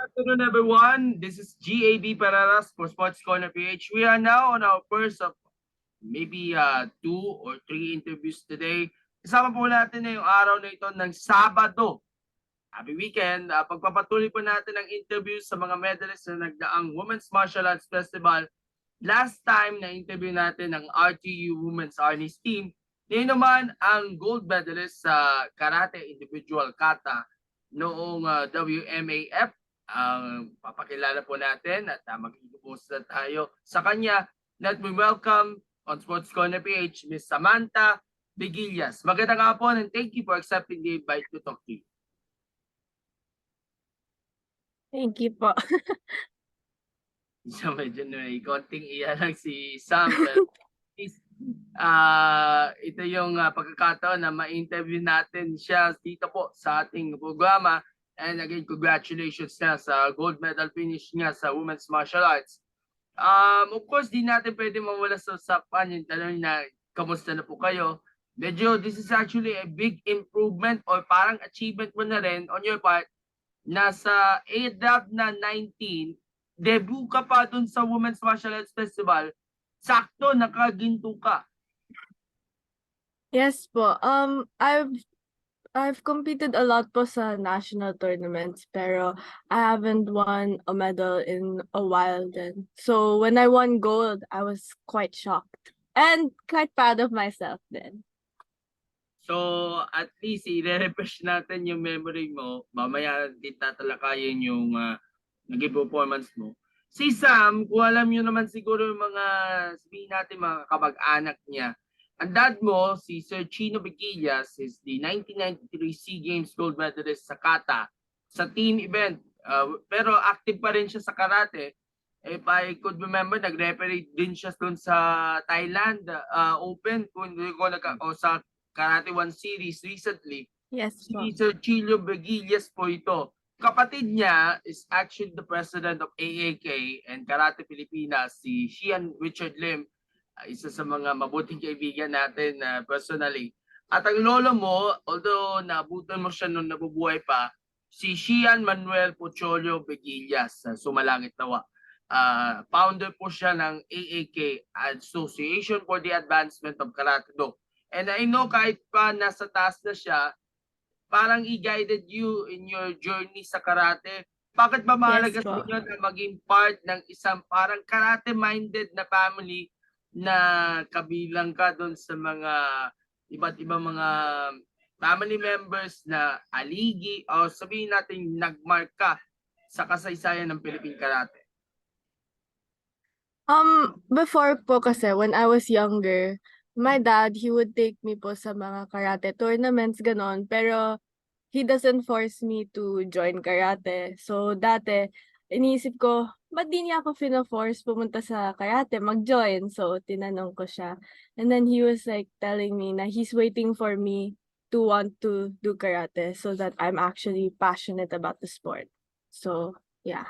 afternoon, everyone. This is GAB Pararas for Sports Corner PH. We are now on our first of maybe 2 or 3 interviews today. Kasama po natin na yung araw na ito ng Sabado. Happy weekend. Pagpapatuloy po natin ang interviews sa mga medalists na nagdaang Women's Martial Arts Festival. Last time na interview natin ang RTU Women's Arnis Team. Ngayon naman ang gold medalist sa Karate Individual Kata noong WMAF. Papakilala po natin at mag-iubos na tayo sa kanya. Let me welcome on Sports Corner PH, Ms. Samantha Veguillas. Magandang hapon and thank you for accepting the invite to talk to you. Thank you po. So medyo may konting iya lang si Sam. Ito yung pagkakataon na ma-interview natin siya dito po sa ating programa. And again, congratulations na sa gold medal finish niya sa Women's Martial Arts. Of course, di natin pwede mawala sa usapan yung tanong na kamusta na po kayo. Medyo this is actually a big improvement or parang achievement mo na rin on your part. Nasa edad na 19, debut ka pa dun sa Women's Martial Arts Festival, sakto nakaginto ka. Yes po. I've competed a lot po sa national tournaments, pero I haven't won a medal in a while then. So when I won gold, I was quite shocked and quite proud of myself then. So at least i-refresh natin yung memory mo. Mamaya din tatalakayin yung naging performance mo. Si Sam, kung alam nyo naman siguro yung mga, sabihin natin mga kamag-anak niya, ang dad mo, si Sir Chino Veguillas, is the 1993 SEA Games gold medalist sa kata, sa team event. Pero active pa rin siya sa karate. If I could remember, nag-referee din siya doon sa Thailand Open, kung hindi ko o sa Karate 1 Series recently. Yes po. Si Sir Chino Veguillas po ito. Kapatid niya is actually the president of AAK and Karate Pilipinas, si Shian Richard Lim, isa sa mga mabuting kaibigan natin personally. At ang lolo mo, although naabutan mo siya nung nabubuhay pa, si Shian Manuel Pocholio Veguillas, sumalangit nawa. Founder po siya ng AAK, Association for the Advancement of Karate Do. And I know kahit pa nasa taas na siya, parang i-guided you in your journey sa karate. Bakit ba mahalaga sa inyo na maging part ng isang parang karate-minded na family na kabilang ka doon sa mga iba't ibang mga family members na aligi o sabihin natin nagmark ka sa kasaysayan ng Philippine Karate? Before po kasi, when I was younger, my dad, he would take me po sa mga karate tournaments, ganon. Pero he doesn't force me to join karate. So dati, iniisip ko, ba't di niya ako fina-force pumunta sa karate, mag-join? So tinanong ko siya. And then he was like telling me na he's waiting for me to want to do karate so that I'm actually passionate about the sport. So, yeah.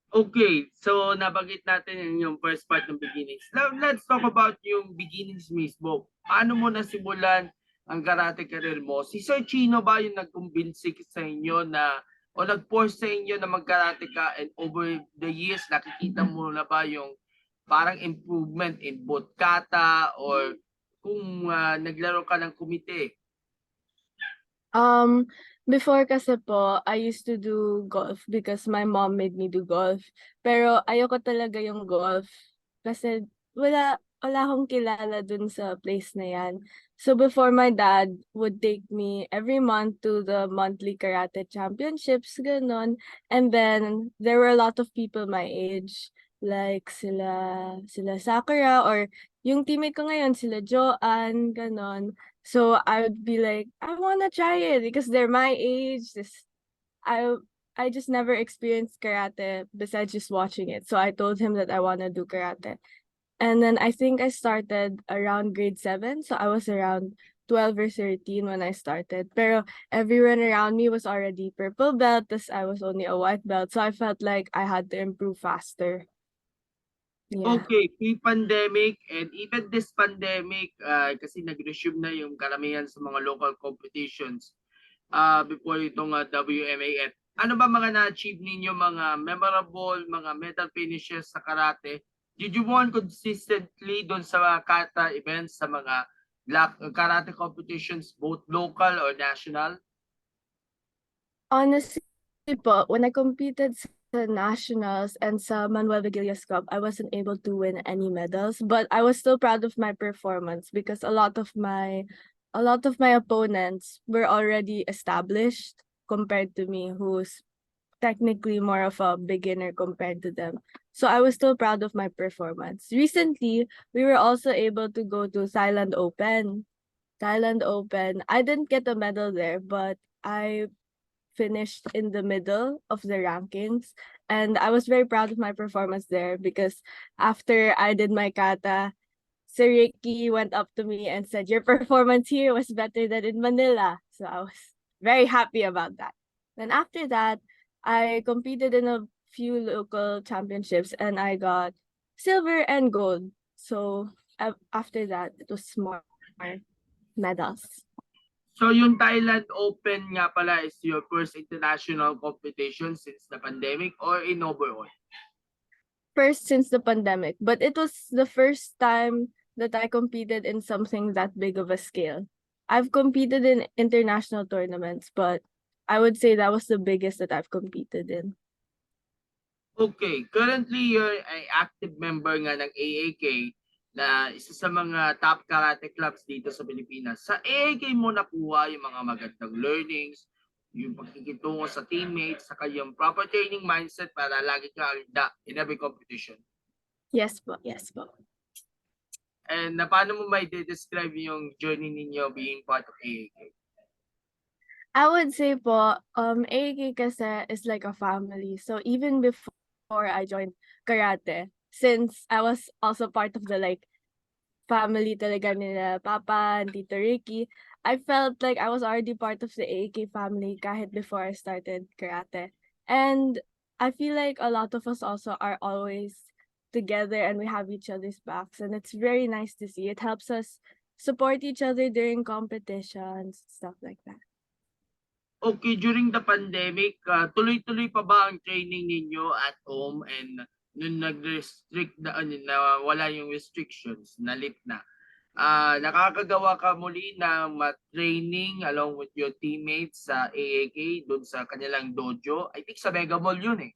Okay, so nabanggit natin yung first part ng beginnings. Now, let's talk about yung beginnings mismo. Paano mo nasimulan ang karate career mo? Si Sir Chino ba yung nagkumbinsi sa inyo na o nag-force sa inyo na mag-karate ka and over the years nakikita mo na ba yung parang improvement in both kata or kung naglaro ka ng kumite? Before kasi po, I used to do golf because my mom made me do golf. Pero ayoko talaga yung golf kasi wala akong kilala dun sa place na yan. So before, my dad would take me every month to the monthly karate championships, ganon. And then there were a lot of people my age, like sila Sakura, or yung teammate ko ngayon, sila Joanne, ganon. So I would be like, I wanna try it because they're my age. I just never experienced karate besides just watching it. So I told him that I wanna do karate. And then I think I started around grade 7. So I was around 12 or 13 when I started. Pero everyone around me was already purple belt, thus I was only a white belt. So I felt like I had to improve faster. Yeah. Okay, pre-pandemic and even this pandemic, kasi nag-resume na yung karamihan sa mga local competitions before itong WMAF. Ano ba mga na-achieve ninyo, mga memorable, mga medal finishes sa karate? Did you won consistently doon sa mga kata events, sa mga karate competitions, both local or national? Honestly po, when I competed sa nationals and sa Manuel Veguillas Cup, I wasn't able to win any medals, but I was still proud of my performance because a lot of my opponents were already established compared to me, who's technically more of a beginner compared to them. So I was still proud of my performance. Recently, we were also able to go to Thailand Open. Thailand Open. I didn't get a medal there, but I finished in the middle of the rankings. And I was very proud of my performance there because after I did my kata, Sir Ricky went up to me and said, "Your performance here was better than in Manila." So I was very happy about that. Then after that, I competed in a few local championships and I got silver and gold. So after that, it was more medals. So yung Thailand Open nga pala is your first international competition since the pandemic or in overall? First since the pandemic, but it was the first time that I competed in something that big of a scale. I've competed in international tournaments, but I would say that was the biggest that I've competed in. Okay, currently you're ay active member nga ng AAK na isa sa mga top karate clubs dito sa Pilipinas. Sa AAK mo nakuha yung mga magandang learnings, yung pagkikitungo sa teammates, saka yung proper training mindset para lagi kang handa in every competition. Yes po, yes po. And paano mo may describe yung journey ninyo being part of AAK? I would say po, AAK kasi is like a family. So even before I joined karate, since I was also part of the like family talaga nila Papa and Tito Ricky, I felt like I was already part of the AAK family kahit before I started karate. And I feel like a lot of us also are always together and we have each other's backs. And it's very nice to see. It helps us support each other during competitions, stuff like that. Okay, during the pandemic, tuloy-tuloy pa ba ang training ninyo at home and nung nag-restrict na wala yung restrictions, na-lift na, nakakagawa ka muli ng training along with your teammates sa AAK doon sa kanilang dojo? I think sa Mega Mall yun eh.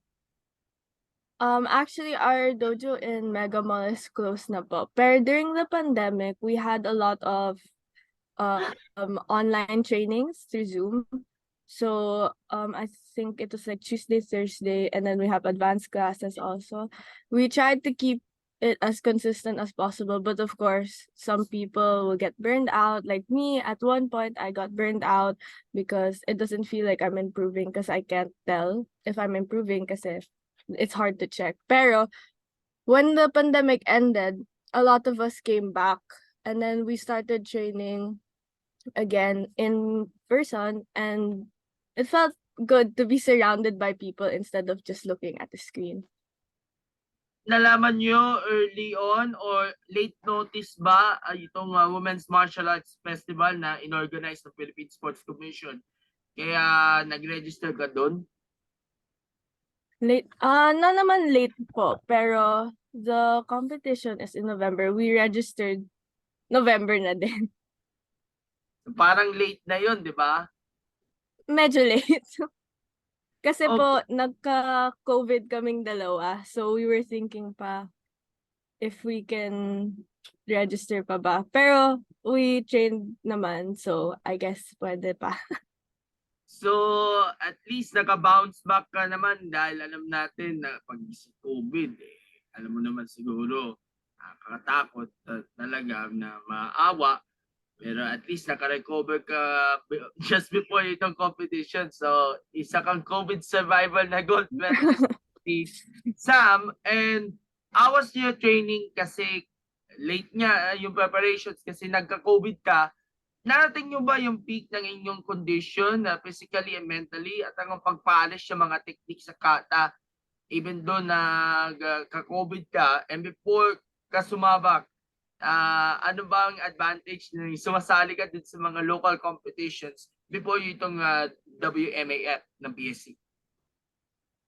Actually, our dojo in Mega Mall is closed na po. Pero during the pandemic, we had a lot of online trainings through Zoom. So I think it was like Tuesday, Thursday, and then we have advanced classes also. We tried to keep it as consistent as possible, but of course, some people will get burned out. Like me, at one point, I got burned out because it doesn't feel like I'm improving because I can't tell if I'm improving because it's hard to check. Pero when the pandemic ended, a lot of us came back and then we started training again in person and it felt good to be surrounded by people instead of just looking at the screen. Nalaman nyo early on or late notice ba itong Women's Martial Arts Festival na inorganize ng Philippine Sports Commission? Kaya nag-register ka doon? Late, na naman late po, pero the competition is in November. We registered November na din. Parang late na yon, di ba? Medyo late. Kasi Okay. po, nagka-COVID kaming dalawa. So, we were thinking pa if we can register pa ba. Pero, we trained naman. So, I guess pwede pa. So, at least naka-bounce back ka naman dahil alam natin na pag si COVID, alam mo naman siguro, nakakatakot talaga na maawa. Pero at least naka-recover ka just before itong competition. So, isa kang COVID survival na gold medalist si Sam. And how was your training kasi late nga yung preparations kasi nagka-COVID ka. Narating nyo ba yung peak ng inyong condition physically and mentally at ang pagpolish sa mga technique sa kata even though nagka-COVID ka and before ka sumabak, ano ba ang advantage na sumasali ka din sa mga local competitions before you itong WMAF ng PSC?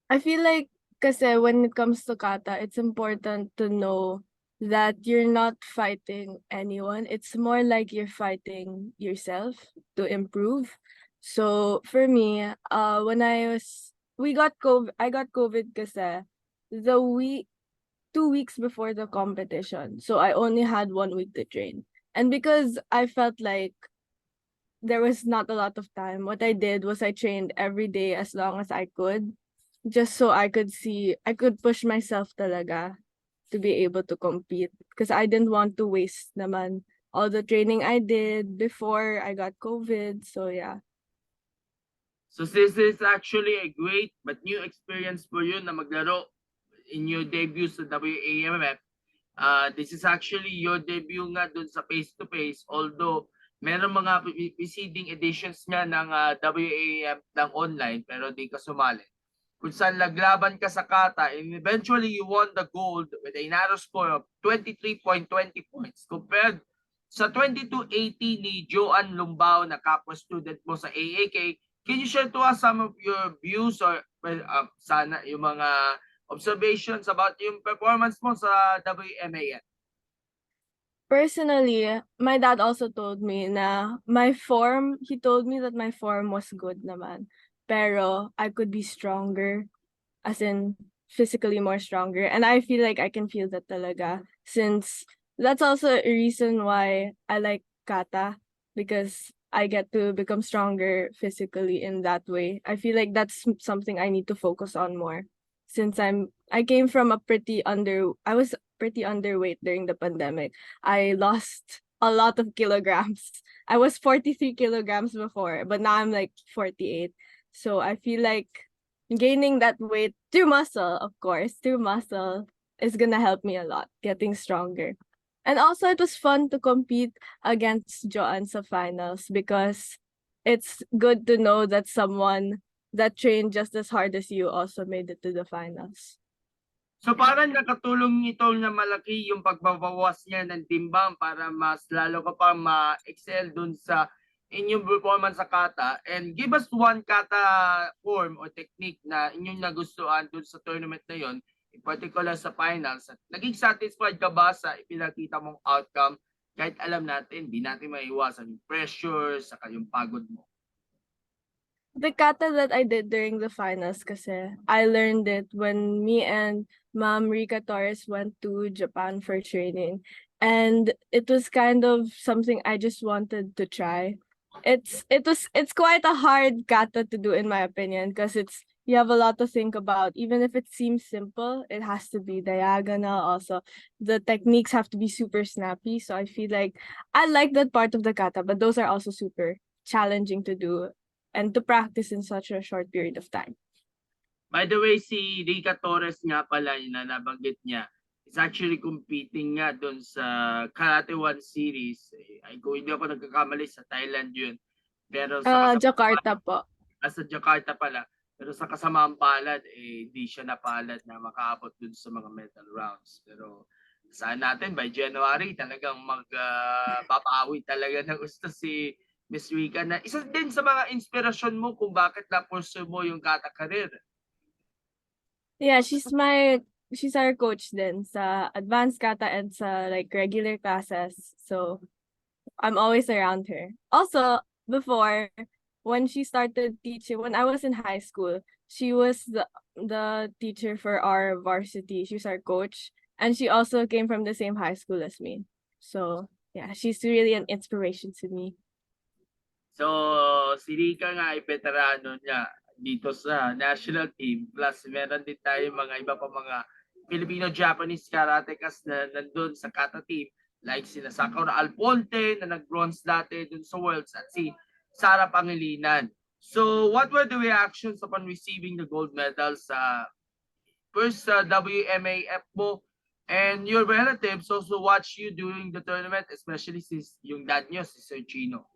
I feel like kasi when it comes to kata, it's important to know that you're not fighting anyone. It's more like you're fighting yourself to improve. So for me, when I got COVID kasi the week 2 weeks before the competition. So I only had 1 week to train. And because I felt like there was not a lot of time, what I did was I trained every day as long as I could, just so I could push myself talaga to be able to compete. Because I didn't want to waste naman all the training I did before I got COVID. So yeah. So this is actually a great but new experience for you na maglaro in your debut sa WAMF. This is actually your debut nga dun sa face-to-face, although meron mga preceding editions nga ng WAMF ng online pero di ka sumali. Kung saan naglaban ka sa kata and eventually you won the gold with a narrow score of 23.20 points compared sa 2280 ni Joan Lumbao na kapwa student mo sa AAK. Can you share to us some of your views or sana yung mga observations about yung performance mo sa WMAF? Personally, my dad also told me na he told me that my form was good naman. Pero I could be stronger, as in physically more stronger. And I feel like I can feel that talaga. Since that's also a reason why I like kata, because I get to become stronger physically in that way. I feel like that's something I need to focus on more. Since I came from I was pretty underweight during the pandemic. I lost a lot of kilograms. I was 43 kilograms before, but now I'm like 48. So I feel like gaining that weight through muscle, of course, through muscle is gonna help me a lot, getting stronger. And also, it was fun to compete against Joanne sa finals because it's good to know that someone that trained just as hard as you also made it to the finals. So parang nakatulong ito na malaki yung pagbabawas niya ng timbang para mas lalo ka pa ma-excel dun sa inyong performance sa kata. And give us one kata form or technique na inyong nagustuhan dun sa tournament na yon, in particular sa finals. At naging satisfied ka ba sa ipinakita mong outcome kahit alam natin, di natin maiwasan yung pressure, saka yung pagod mo? The kata that I did during the finals kasi I learned it when me and Ma'am Rika Torres went to Japan for training. And it was kind of something I just wanted to try. It's quite a hard kata to do in my opinion because it's you have a lot to think about. Even if it seems simple, it has to be diagonal. Also, the techniques have to be super snappy. So I feel like I like that part of the kata, but those are also super challenging to do and to practice in such a short period of time. By the way, si Rica Torres nga pala yung na nabanggit niya is actually competing nga doon sa Karate 1 series. Ay, kung hindi ako nagkakamali, sa Thailand yun. Pero sa Jakarta po. sa Jakarta pala. Pero sa kasamaang palad, hindi siya napalad na makaabot dun sa mga medal rounds. Pero saan natin, by January, talagang magpapawi talaga ng gusto si Miss Rika na isa din sa mga inspirasyon mo kung bakit na-pursue mo yung kata career. Yeah, she's our coach din sa advanced kata and sa like regular classes. So I'm always around her. Also, before when she started teaching, when I was in high school, she was the teacher for our varsity. She was our coach, and she also came from the same high school as me. So yeah, she's really an inspiration to me. So, si Rika nga ay veterano niya dito sa national team. Plus, meron din tayo mga iba pa mga Filipino-Japanese karatekas na nandun sa kata team. Like sila Sakura Alponte na nag-bronze dati dun sa Worlds at si Sara Pangilinan. So, what were the reactions upon receiving the gold medal sa first WMAF mo? And your relatives also watch you during the tournament, especially since yung dad nyo, si Sir Chino.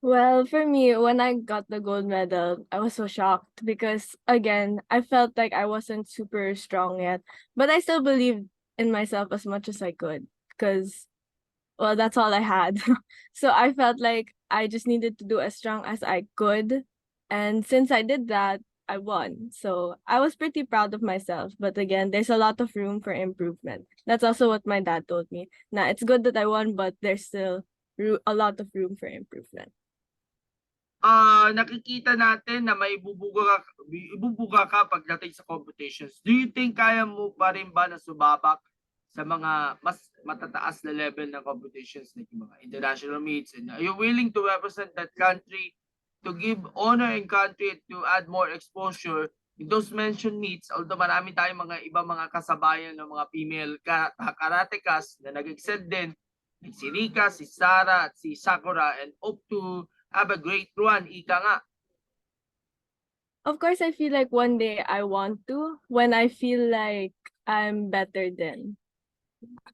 Well, for me, when I got the gold medal, I was so shocked because again, I felt like I wasn't super strong yet, but I still believed in myself as much as I could because, well, that's all I had. So I felt like I just needed to do as strong as I could. And since I did that, I won. So I was pretty proud of myself. But again, there's a lot of room for improvement. That's also what my dad told me. Now, it's good that I won, but there's still a lot of room for improvement. Nakikita natin na may ibubuga ka pagdating sa competitions. Do you think kaya mo pa rin ba na sumabak sa mga mas matataas na level ng competitions like yung mga international meets, and are you willing to represent that country, to give honor and country, to add more exposure in those mentioned meets? Although marami tayong mga iba mga kasabayan ng mga female karatekas na nag-excel din, like si Rika, si Sarah at si Sakura, and hope to have a great run, ika nga. Of course, I feel like one day I want to, when I feel like I'm better than.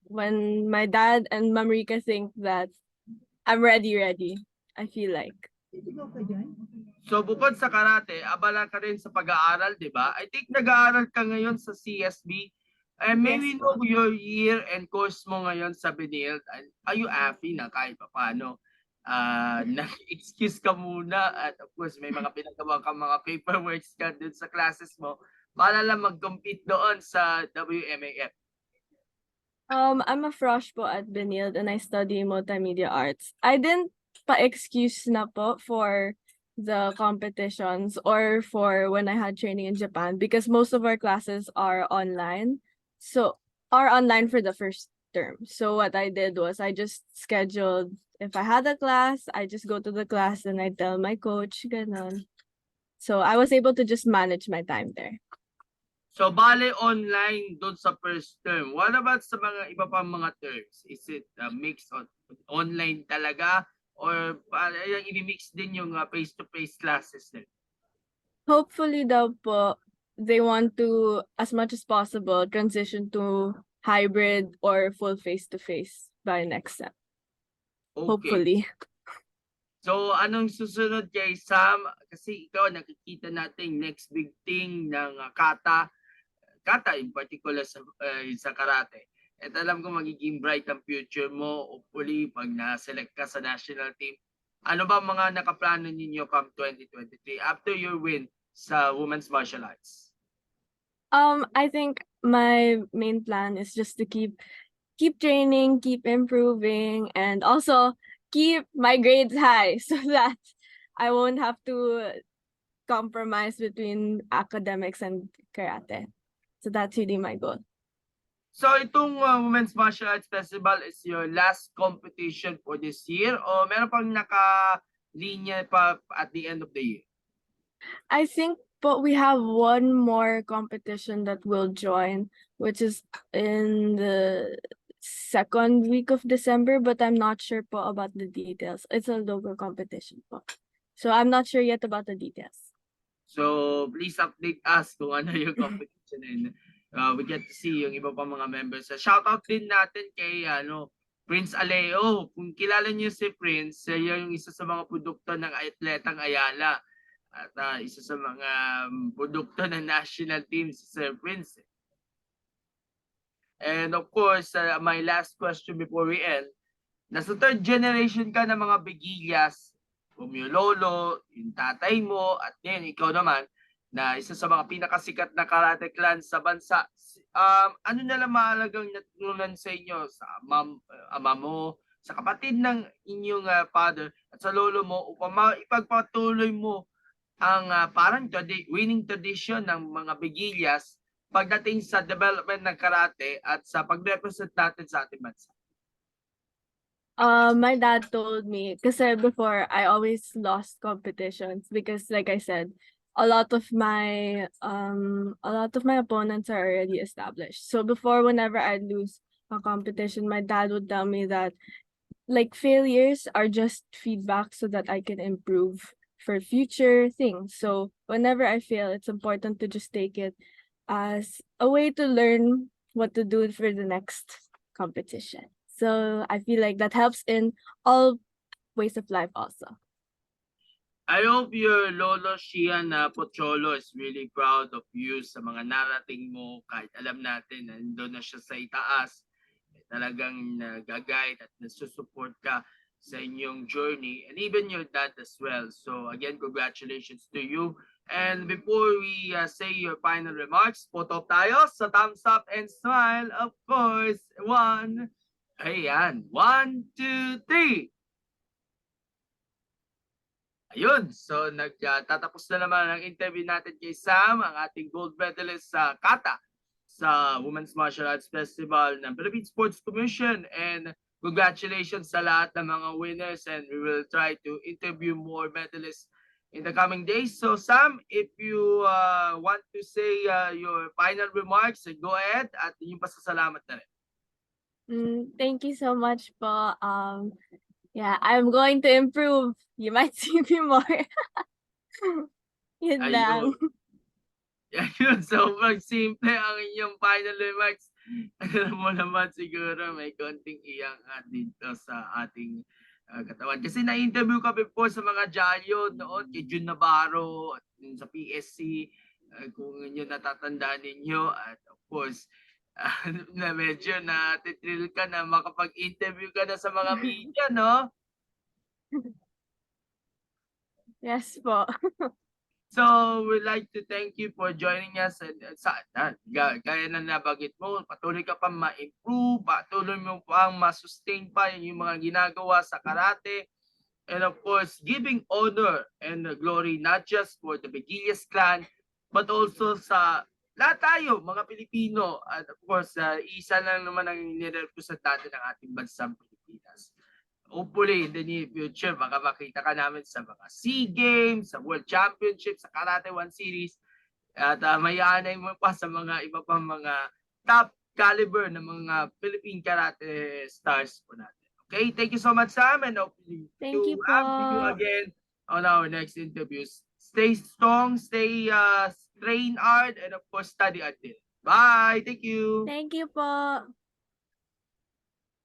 When my dad and Ma'am Rika think that I'm ready, I feel like. So bukod sa karate, abala ka rin sa pag-aaral, di ba? I think nag-aaral ka ngayon sa CSB. And may we Yes know po. your year and course mo ngayon sa Benilde? Are you happy na kahit pa paano? Na-excuse ka muna at of course may mga pinagawa ka mga paperworks ka dun sa classes mo para lang mag-compete doon sa WMAF. I'm a frosh po at Benilde and I study multimedia arts. I didn't pa-excuse na po for the competitions or for when I had training in Japan because most of our classes are online. So, are online for the first term. So what I did was I just scheduled, if I had a class, I just go to the class and I tell my coach, ganon. So I was able to just manage my time there. So bale online doon sa first term. What about sa mga iba pang mga terms? Is it a mix on online talaga or yung i-mix din yung face-to-face classes din? Hopefully daw po, they want to, as much as possible, transition to hybrid or full face-to-face by next step. Okay. Hopefully. So anong susunod kay Sam? Kasi ikaw nakikita natin next big thing ng kata in particular sa karate. At alam ko magiging bright ang future mo, hopefully pag na-select ka sa national team. Ano ba mga nakaplano ninyo come 2023 after your win sa women's martial arts? I think my main plan is just to keep training, keep improving, and also keep my grades high so that I won't have to compromise between academics and karate. So that's really my goal. So itong Women's Martial Arts Festival is your last competition for this year o meron pang naka-linya pa at the end of the year? I think but we have one more competition that we'll join, which is in the second week of December, but I'm not sure po about the details. It's a local competition po. So I'm not sure yet about the details. So please update us kung ano yung competition and we get to see yung iba pa mga members. Shoutout din natin kay Prince Aleo. Kung kilala niyo si Prince, siya yung isa sa mga produkto ng Atletang Ayala. At isa sa mga produkto ng national team si Sir Prince. And of course, my last question before we end, nasa third generation ka ng mga Veguillas, kung yung lolo, yung tatay mo, at ngayon ikaw naman, na isa sa mga pinakasikat na karate clan sa bansa. Ano na lang mahalagang natutunan sa inyo, sa ama mo, sa kapatid ng inyong father, at sa lolo mo, upang ipagpatuloy mo ang parang winning tradition ng mga Veguillas pagdating sa development ng karate at sa pag-represent natin sa ating bansa? My dad told me, kasi before I always lost competitions because like I said, a lot of my opponents are already established. So before, whenever I lose a competition, my dad would tell me that like failures are just feedback so that I can improve for future things. So whenever I fail, it's important to just take it as a way to learn what to do for the next competition. So I feel like that helps in all ways of life also. I hope your lolo Shian Pocholo is really proud of you sa mga narating mo, kahit alam natin na nandun na siya sa itaas, talagang nag-guide at nasusupport ka. sa inyong journey, and even your dad as well. So again, congratulations to you. And before we say your final remarks, photo tayo sa thumbs up and smile, of course. Ayan. 1, 2, 3. Ayun, so nagtatapos na naman ang interview natin kay Sam, ang ating gold medalist sa kata sa Women's Martial Arts Festival ng Philippine Sports Commission. And congratulations sa lahat ng mga winners, and we will try to interview more medalists in the coming days. So Sam, if you want to say your final remarks, go ahead at yung pasasalamat na rin. Thank you so much po. Yeah, I'm going to improve. You might see me more. Yun lang. Ayun, so pag simple ang inyong final remarks, alam mo naman siguro may konting iyang dito sa ating katawan. Kasi na-interview ka before sa mga Jayo noon kay Jun Navarro at sa PSC, kung inyo natatandaan ninyo. At of course, na medyo na-thrill ka na makapag-interview ka na sa mga media, no? Yes po. So, we'd like to thank you for joining us. And gaya na nabanggit mo, patuloy ka pa ma-improve, patuloy mo pang ma-sustain pa yung mga ginagawa sa karate. And of course, giving honor and glory not just for the Veguillas clan, but also sa lahat tayo, mga Pilipino. At of course, isa lang naman ang nirepresent natin ng ating bansang Pilipinas. Hopefully in the near future, baka makita ka namin sa mga SEA Games, sa World Championship, sa Karate 1 Series, at mayaanay mo pa sa mga iba pang mga top caliber ng mga Philippine Karate stars po natin. Okay, thank you so much, Sam, and hopefully Thank you have to you po. again on our next interviews. Stay strong, stay train hard, and of course study until. Bye! Thank you! Thank you po.